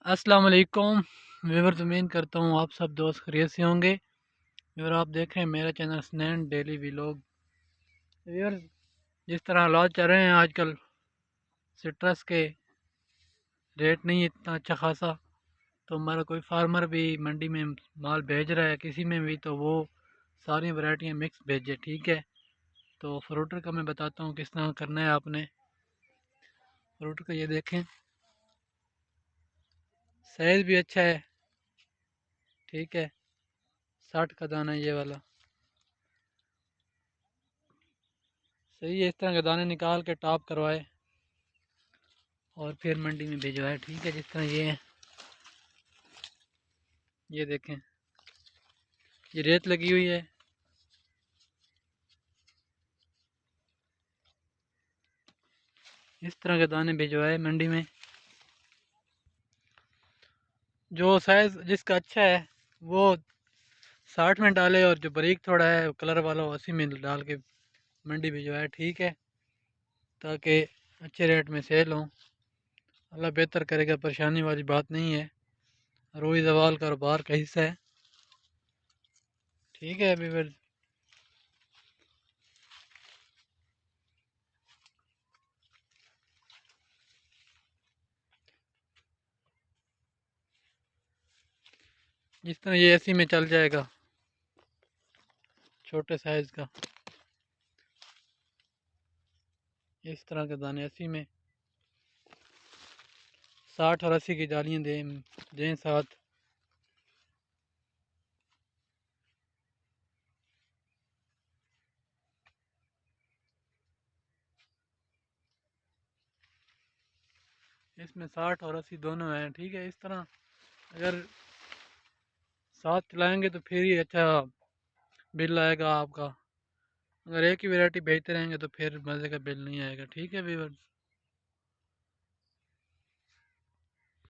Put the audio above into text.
अस्सलाम वालेकुम व्यूअर्स, उम्मीद करता हूँ आप सब दोस्त खैरियत से होंगे। व्यूअर, आप देख रहे हैं मेरा चैनल स्नैन डेली व्लॉग। व्यूअर, जिस तरह हालात चल रहे हैं आजकल, सिट्रस के रेट नहीं है इतना अच्छा खासा, तो हमारा कोई फार्मर भी मंडी में माल भेज रहा है किसी में भी, तो वो सारी वैरायटियाँ मिक्स भेजे। ठीक है, तो फ्रूटर का मैं बताता हूँ किस तरह करना है आपने। फ्रूटर का ये देखें, साइज़ भी अच्छा है। ठीक है, 60 का दाना है ये वाला, सही है। इस तरह के दाने निकाल के टॉप करवाए और फिर मंडी में भिजवाए। ठीक है, जिस तरह ये है, ये देखें, ये रेत लगी हुई है। इस तरह के दाने भिजवाए मंडी में। जो साइज़ जिसका अच्छा है वो 60 में डाले, और जो बारीक थोड़ा है कलर वाला 80 में डाल के मंडी भिजवाए। ठीक है, ताकि अच्छे रेट में सेल हो। अल्लाह बेहतर करेगा, परेशानी वाली बात नहीं है। रोई जवाल कारोबार का हिस्सा है। ठीक है अभी फिर, जिस तरह ये 80 में चल जाएगा, छोटे साइज़ का। इस तरह के दाने 80 में, 60 और 80 की जालियाँ दें साथ। इसमें 60 और 80 दोनों हैं। ठीक है, इस तरह अगर साथ चलाएंगे तो फिर ही अच्छा बिल आएगा आपका। अगर एक ही वैरायटी बेचते रहेंगे तो फिर मज़े का बिल नहीं आएगा। ठीक है व्यूअर्स।